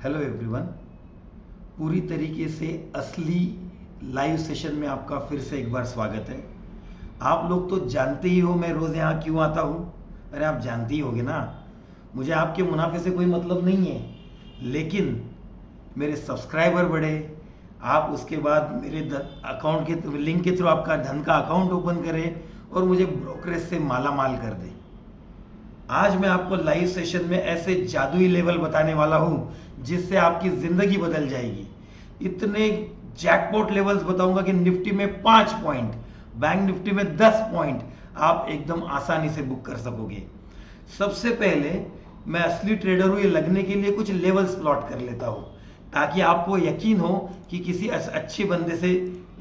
Hello everyone. पूरी तरीके से असली लाइव सेशन में आपका फिर से एक बार स्वागत है। आप लोग तो जानते ही हो मैं रोज़ यहाँ क्यों आता हूँ। अरे आप जानते ही होगे ना, मुझे आपके मुनाफे से कोई मतलब नहीं है, लेकिन मेरे सब्सक्राइबर बढ़े, आप उसके बाद मेरे अकाउंट के लिंक के थ्रू आपका धन का अकाउंट ओपन करें और मुझे ब्रोकरेज से माला माल कर दे। आज मैं आपको लाइव सेशन में ऐसे जादुई लेवल बताने वाला हूं जिससे आपकी जिंदगी बदल जाएगी। इतने जैकपॉट लेवल्स बताऊंगा कि निफ्टी में 5 पॉइंट, बैंक निफ्टी में 10 पॉइंट आप एकदम आसानी से बुक कर सकोगे। सबसे पहले मैं असली ट्रेडर हूं ये लगने के लिए कुछ लेवल्स प्लॉट कर लेता हूं ताकि आपको यकीन हो कि किसी अच्छे बंदे से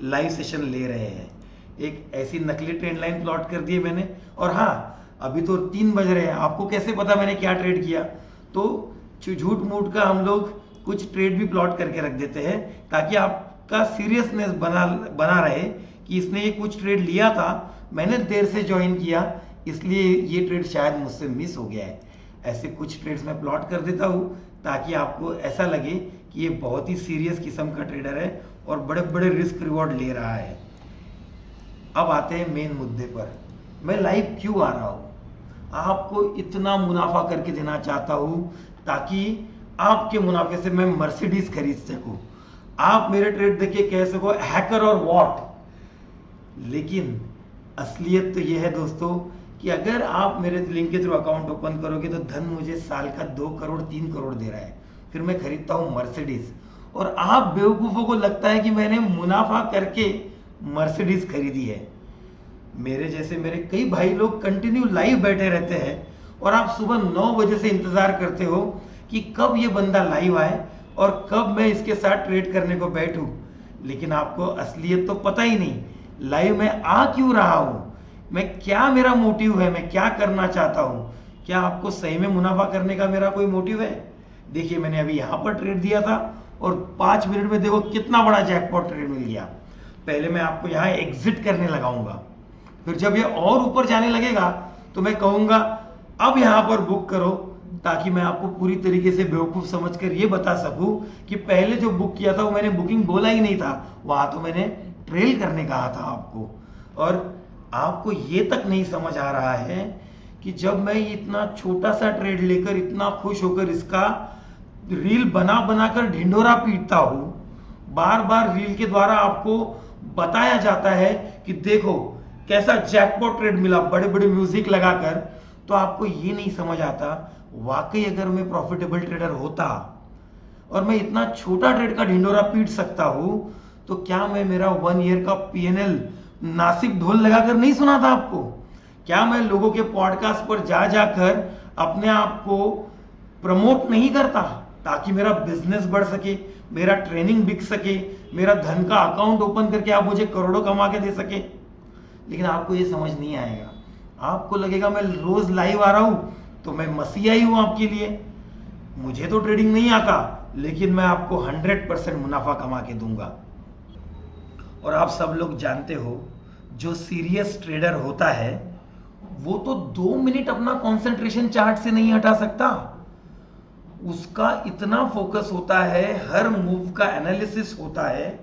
लाइव सेशन ले रहे हैं। एक ऐसी नकली ट्रेंड लाइन प्लॉट कर दी है मैंने। और हाँ, अभी तो 3 बज रहे हैं, आपको कैसे पता मैंने क्या ट्रेड किया? तो झूठ मूठ का हम लोग कुछ ट्रेड भी प्लॉट करके रख देते हैं ताकि आपका सीरियसनेस बना रहे कि इसने ये कुछ ट्रेड लिया था, मैंने देर से ज्वाइन किया, इसलिए ये ट्रेड शायद मुझसे मिस हो गया है। ऐसे कुछ ट्रेड्स मैं प्लॉट कर देता हूँ ताकि आपको ऐसा लगे कि ये बहुत ही सीरियस किस्म का ट्रेडर है और बड़े बड़े रिस्क रिवॉर्ड ले रहा है। अब आते हैं मेन मुद्दे पर, मैं लाइव क्यों आ रहा हूँ? आपको इतना मुनाफा करके देना चाहता हूं ताकि आपके मुनाफे से मैं मर्सिडीज खरीद सकूं। आप मेरे ट्रेड देखिए कह सको हैकर और वॉट। लेकिन असलियत तो यह है दोस्तों कि अगर आप मेरे लिंक के थ्रू अकाउंट ओपन करोगे तो धन मुझे साल का 2 करोड़ 3 करोड़ दे रहा है, फिर मैं खरीदता हूं मर्सिडीज। और आप बेवकूफों को लगता है कि मैंने मुनाफा करके मर्सिडीज खरीदी है। मेरे जैसे मेरे कई भाई लोग कंटिन्यू लाइव बैठे रहते हैं और आप सुबह 9 बजे से इंतजार करते हो कि कब ये बंदा लाइव आए और कब मैं इसके साथ ट्रेड करने को बैठूं। लेकिन आपको असलियत तो पता ही नहीं, लाइव में आ क्यों रहा हूं, मैं क्या, मेरा मोटिव है, मैं क्या करना चाहता हूं। क्या आपको सही में मुनाफा करने का मेरा कोई मोटिव है? देखिए मैंने अभी यहां पर ट्रेड दिया था और 5 मिनट में देखो कितना बड़ा जैकपॉट ट्रेड मिल गया। पहले मैं आपको यहां एग्जिट करने लगाऊंगा, फिर जब ये और ऊपर जाने लगेगा तो मैं कहूंगा अब यहां पर बुक करो, ताकि मैं आपको पूरी तरीके से बेवकूफ समझकर ये बता सकूं कि पहले जो बुक किया था वो मैंने बुकिंग बोला ही नहीं था, वहां तो मैंने ट्रेल करने कहा था आपको। और आपको ये तक नहीं समझ आ रहा है कि जब मैं इतना छोटा सा ट्रेड लेकर इतना खुश होकर इसका रील बना बनाकर ढिंढोरा पीटता हूं, बार बार रील के द्वारा आपको बताया जाता है कि देखो कैसा जैकपॉट ट्रेड मिला बड़े बड़े म्यूजिक लगाकर, तो आपको ये नहीं समझ आता वाकई अगर मैं प्रॉफिटेबल ट्रेडर होता और मैं इतना छोटा ट्रेड का ढिंडोरा पीट सकता हूं तो क्या मैं मेरा 1 ईयर का पीएनएल नासिक ढोल लगाकर नहीं सुना था आपको? क्या मैं लोगों के पॉडकास्ट पर जा जाकर अपने आप को प्रमोट नहीं करता ताकि मेरा बिजनेस बढ़ सके, मेरा ट्रेनिंग बिक सके, मेरा धन का अकाउंट ओपन करके आप मुझे करोड़ों कमा के दे सके? लेकिन आपको ये समझ नहीं आएगा, आपको लगेगा मैं रोज लाइव आ रहा हूं तो मैं मसीहा ही हूं आपके लिए। मुझे तो ट्रेडिंग नहीं आता, लेकिन मैं आपको 100% मुनाफा कमा के दूंगा। और आप सब लोग जानते हो जो सीरियस ट्रेडर होता है वो तो 2 मिनट अपना कंसंट्रेशन चार्ट से नहीं हटा सकता। उसका इतना फोकस होता है, हर मूव का एनालिसिस होता है।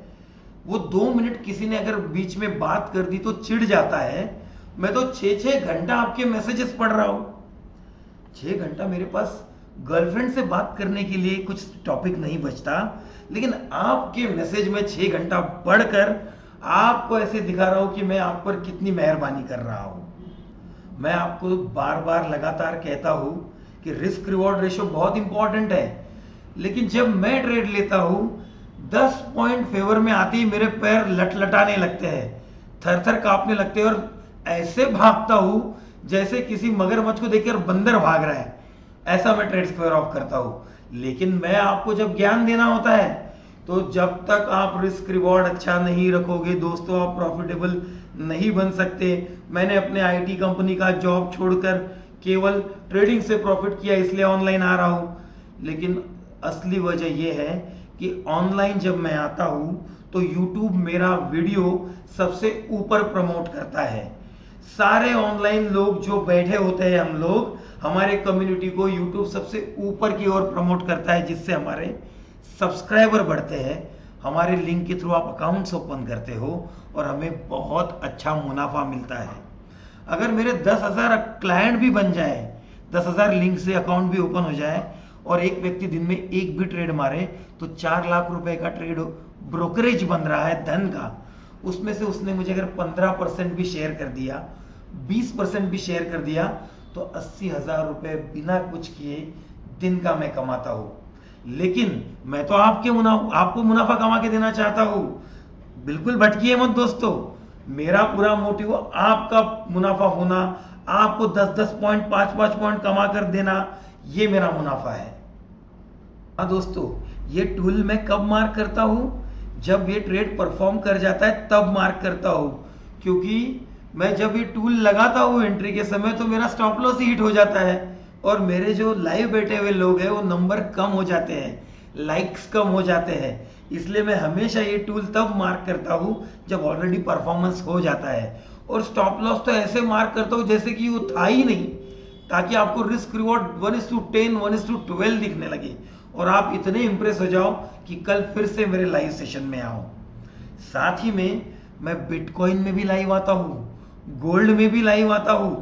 वो 2 मिनट किसी ने अगर बीच में बात कर दी तो चिढ़ जाता है। मैं तो 6-6 घंटा आपके मैसेजेस पढ़ रहा हूं। 6 घंटा मेरे पास गर्लफ्रेंड से बात करने के लिए कुछ टॉपिक नहीं बचता, लेकिन आपके मैसेज में 6 घंटा पढ़कर आपको ऐसे दिखा रहा हूं कि मैं आप पर कितनी मेहरबानी कर रहा हूं। मैं आपको बार बार लगातार कहता हूं कि रिस्क रिवॉर्ड रेशियो बहुत इंपॉर्टेंट है, लेकिन जब मैं ट्रेड लेता हूं 10 पॉइंट फेवर में आते ही मेरे पैर लटलटाने लगते हैं, थर थर कांपने लगते हैं और ऐसे भागता हूं जैसे किसी मगरमच्छ को देखकर बंदर भाग रहा है। ऐसा मैं ट्रेड स्क्वायर ऑफ करता हूं। लेकिन मैं आपको जब ज्ञान देना होता है तो जब तक आप रिस्क रिवॉर्ड अच्छा नहीं रखोगे दोस्तों, आप प्रॉफिटेबल नहीं बन सकते। मैंने अपने आईटी कंपनी का जॉब छोड़कर केवल ट्रेडिंग से प्रॉफिट किया, इसलिए ऑनलाइन आ रहा हूं। लेकिन असली वजह यह है कि ऑनलाइन जब मैं आता हूं तो YouTube मेरा वीडियो सबसे ऊपर प्रमोट करता है। सारे ऑनलाइन लोग जो बैठे होते हैं, हम लोग हमारे कम्युनिटी को यूट्यूब सबसे ऊपर की ओर प्रमोट करता है, जिससे हमारे सब्सक्राइबर बढ़ते हैं। हमारे लिंक के थ्रू आप अकाउंट्स ओपन करते हो और हमें बहुत अच्छा मुनाफा मिलता है। अगर मेरे 10,000 क्लाइंट भी बन जाए, 10,000 लिंक से अकाउंट भी ओपन हो जाए और एक व्यक्ति दिन में एक भी ट्रेड मारे, तो 4 लाख रुपए का ट्रेड ब्रोकरेज बन रहा है धन का। उसमें से उसने मुझे अगर 15% भी शेयर कर दिया, 20% भी शेयर कर दिया, तो 80,000 रुपए बिना कुछ किए दिन का मैं कमाता हूं। लेकिन मैं तो आपको मुनाफा कमा के देना चाहता हूं। बिल्कुल भटकिए मत दोस्तों, मेरा पूरा मोटिव आपका मुनाफा होना, आपको 10-10 पॉइंट 5-5 पॉइंट कमा कर देना, ये मेरा मुनाफा है। हाँ दोस्तों, ये टूल मैं कब मार्क करता हूं? जब ये ट्रेड परफॉर्म कर जाता है तब मार्क करता हूं, क्योंकि मैं जब ये टूल लगाता हूं एंट्री के समय, तो मेरा स्टॉप लॉस हिट हो जाता है और मेरे जो लाइव बैठे हुए लोग हैं वो नंबर कम हो जाते हैं, लाइक्स कम हो जाते हैं। इसलिए मैं हमेशा ये टूल तब मार्क करता हूं जब ऑलरेडी परफॉर्मेंस हो जाता है। और स्टॉप लॉस तो ऐसे मार्क करता हूं जैसे कि वो था ही नहीं, ताकि आपको रिस्क रिवॉर्ड 1:10, 1:12 दिखने लगे और आप इतने इंप्रेस हो जाओ कि कल फिर से मेरे लाइव सेशन में आओ। साथ ही में मैं बिटकॉइन में भी लाइव आता हूं, गोल्ड में भी लाइव आता हूं,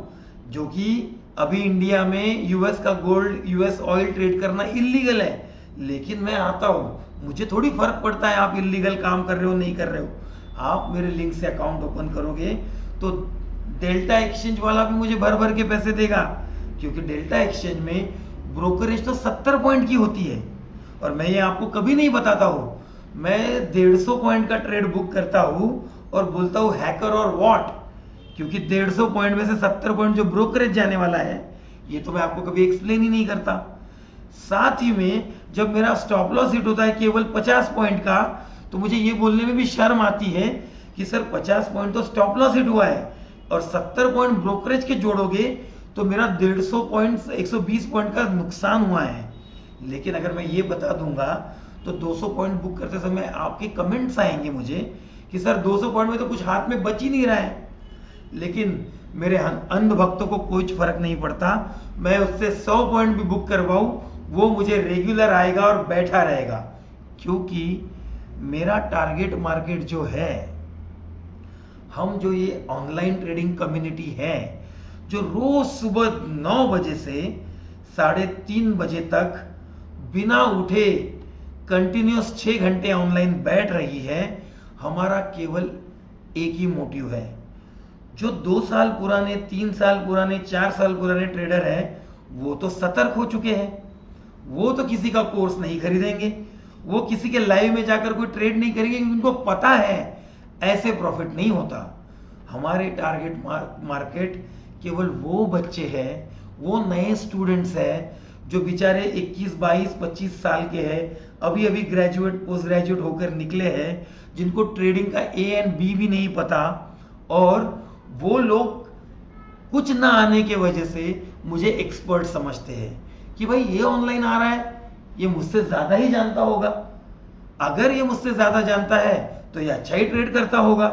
जो कि अभी इंडिया में यूएस का गोल्ड, यूएस ऑयल ट्रेड करना इलीगल है, लेकिन मैं आता हूं। मुझे थोड़ी फर्क पड़ता है आप इलीगल काम कर रहे हो नहीं कर रहे हो। आप मेरे लिंक से अकाउंट ओपन करोगे तो डेल्टा एक्सचेंज वाला भी मुझे भर भर के पैसे देगा, क्योंकि डेल्टा एक्सचेंज में ब्रोकरेज तो 70 पॉइंट की होती है और मैं ये आपको कभी नहीं बताता हूं। मैं 150 पॉइंट का ट्रेड बुक करता हूं और बोलता हूं हैकर और वॉट, क्योंकि 150 पॉइंट में से 70 पॉइंट जो ब्रोकरेज जाने वाला है, ये तो मैं आपको कभी एक्सप्लेन ही नहीं करता। साथ ही में जब मेरा स्टॉप लॉस हिट होता है केवल 50 पॉइंट का, तो मुझे ये बोलने में भी शर्म आती है कि सर 50 पॉइंट तो स्टॉप लॉस हिट हुआ है और 70 पॉइंट ब्रोकरेज के जोड़ोगे तो मेरा 150 पॉइंट 120 पॉइंट का नुकसान हुआ है। लेकिन अगर मैं ये बता दूंगा तो 200 पॉइंट बुक करते समय आपके कमेंट्स आएंगे मुझे कि सर 200 पॉइंट में तो कुछ हाथ में बच ही नहीं रहा है। लेकिन मेरे अंध भक्तों को कुछ फर्क नहीं पड़ता, मैं उससे 100 पॉइंट भी बुक करवाऊं, वो मुझे रेगुलर आएगा और बैठा रहेगा, क्योंकि मेरा टारगेट मार्केट जो है, हम जो ये ऑनलाइन ट्रेडिंग कम्युनिटी है, जो रोज सुबह 9 बजे से 3:30 बजे तक बिना उठे कंटिन्यूस 6 घंटे ऑनलाइन बैठ रही है, हमारा केवल एक ही मोटिव है। जो 2 साल पुराने, 3 साल पुराने, 4 साल पुराने ट्रेडर हैं, वो तो सतर्क हो चुके हैं, वो तो किसी का कोर्स नहीं खरीदेंगे, वो किसी के लाइव में जाकर कोई ट्रेड नहीं करेंगे, क्योंकि उनको पता है ऐसे प्रॉफिट नहीं होता। हमारे टारगेट मार्केट केवल वो बच्चे हैं, वो नए स्टूडेंट्स हैं जो बेचारे 21, 22, 25 साल के हैं, अभी अभी ग्रेजुएट, पोस्ट ग्रेजुएट होकर निकले हैं, जिनको ट्रेडिंग का ए एंड बी भी नहीं पता, और वो लोग कुछ ना आने के वजह से मुझे एक्सपर्ट समझते हैं कि भाई ये ऑनलाइन आ रहा है, ये मुझसे ज्यादा ही जानता होगा, अगर ये मुझसे ज्यादा जानता है तो ये अच्छा ही ट्रेड करता होगा,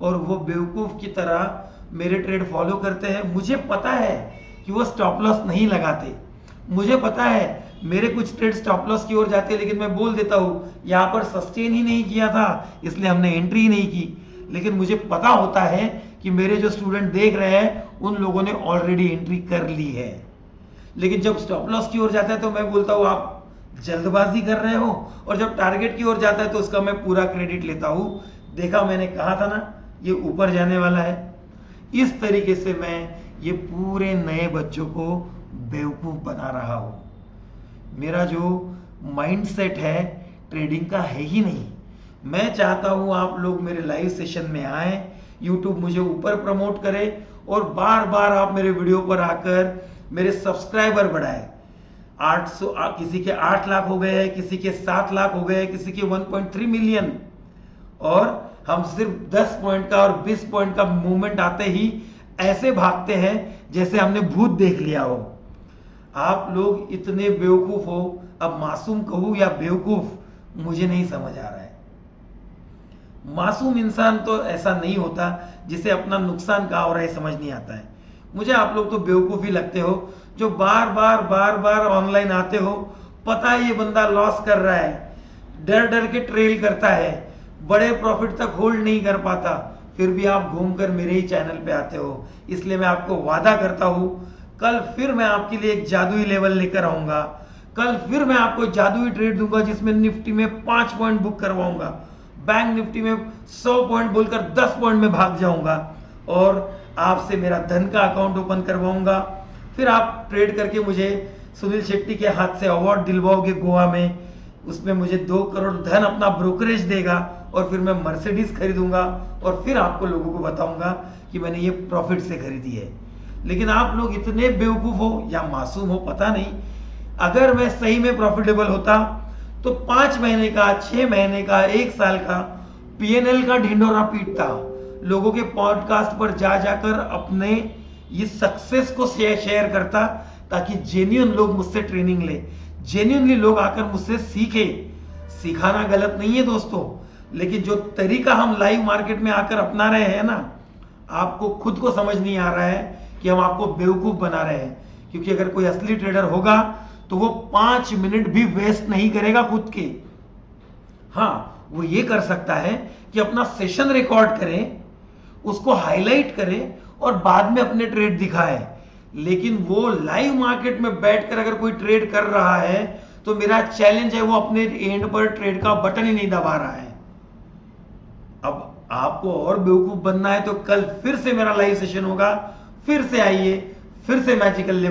और वो बेवकूफ की तरह मेरे ट्रेड फॉलो करते हैं। मुझे पता है कि वो स्टॉप लॉस नहीं लगाते, मुझे पता है मेरे कुछ ट्रेड स्टॉप लॉस की ओर जाते हैं, लेकिन मैं बोल देता हूं यहां पर सस्टेन ही नहीं किया था इसलिए हमने एंट्री ही नहीं की। लेकिन मुझे पता होता है कि मेरे जो स्टूडेंट देख रहे हैं उन लोगों ने ऑलरेडी एंट्री कर ली है। लेकिन जब स्टॉप लॉस की ओर जाता है तो मैं बोलता हूं आप जल्दबाजी कर रहे हो, और जब टारगेट की ओर जाता है तो उसका मैं पूरा क्रेडिट लेता हूं। देखा, मैंने कहा था ना ये ऊपर जाने वाला है। इस तरीके से मैं ये पूरे नए बच्चों को बेवकूफ बना रहा हूं। मेरा जो माइंडसेट है ट्रेडिंग का है ही नहीं। मैं चाहता हूं आप लोग मेरे लाइव सेशन में आए, यूट्यूब मुझे ऊपर प्रमोट करे और बार बार आप मेरे वीडियो पर आकर मेरे सब्सक्राइबर बढ़ाए। 800, किसी के 8 लाख हो गए हैं, किसी के 7 लाख हो गए हैं, किसी के 1.3 मिलियन, और हम सिर्फ 10 पॉइंट का और 20 पॉइंट का मूवमेंट आते ही ऐसे भागते हैं जैसे हमने भूत देख लिया हो। आप लोग इतने बेवकूफ हो, अब मासूम कहूं या बेवकूफ मुझे नहीं समझ आ रहा है। मासूम इंसान तो ऐसा नहीं होता जिसे अपना नुकसान कहाँ हो रहा है समझ नहीं आता है। मुझे आप लोग तो बेवकूफ ही लगते हो जो बार बार ऑनलाइन आते हो, पता है ये बंदा लॉस कर रहा है, डर डर के ट्रेल करता है, बड़े प्रॉफिट तक होल्ड नहीं कर पाता, फिर भी आप घूमकर मेरे ही चैनल पे आते हो। इसलिए मैं आपको वादा करता हूं, कल फिर मैं आपके लिए एक जादुई लेवल लेकर आऊंगा। कल फिर मैं आपको जादुई ट्रेड दूंगा जिसमें निफ्टी में 5 पॉइंट बुक करवाऊंगा, बैंक निफ्टी में 100 पॉइंट बोलकर 10 पॉइंट में भाग जाऊंगा और आपसे मेरा धन का अकाउंट ओपन करवाऊंगा। फिर आप ट्रेड करके मुझे सुनील शेट्टी के हाथ से अवार्ड दिलवाओगे गोवा में, उसमें मुझे 2 करोड़ धन अपना ब्रोकरेज देगा और फिर मैं मर्सिडीज खरीदूंगा और फिर आपको लोगों को बताऊंगा कि मैंने ये प्रॉफिट से खरीदी है। लेकिन आप लोग इतने बेवकूफ हो या मासूम हो पता नहीं, अगर मैं सही में प्रॉफिटेबल होता तो 5 महीने का, 6 महीने का, 1 साल का पीएनएल का ढिंडोरा पीटता, लोगों के पॉडकास्ट पर जा जाकर अपने ये सक्सेस को शेयर करता, ताकि जेन्युइन लोग मुझसे ट्रेनिंग ले, जेन्युइनली लोग आकर मुझसे सीखे। सिखाना गलत नहीं है दोस्तों, लेकिन जो तरीका हम लाइव मार्केट में आकर अपना रहे हैं ना, आपको खुद को समझ नहीं आ रहा है कि हम आपको बेवकूफ बना रहे हैं। क्योंकि अगर कोई असली ट्रेडर होगा तो वो 5 मिनट भी वेस्ट नहीं करेगा खुद के। हाँ, वो ये कर सकता है कि अपना सेशन रिकॉर्ड करे, उसको हाईलाइट करे और बाद में अपने ट्रेड दिखाए। लेकिन वो लाइव मार्केट में बैठकर अगर कोई ट्रेड कर रहा है तो मेरा चैलेंज है वो अपने एंड पर ट्रेड का बटन ही नहीं दबा रहा है। अब आपको और बेवकूफ बनना है तो कल फिर से मेरा लाइव सेशन होगा, फिर से आइए, फिर से मैजिकल लेवल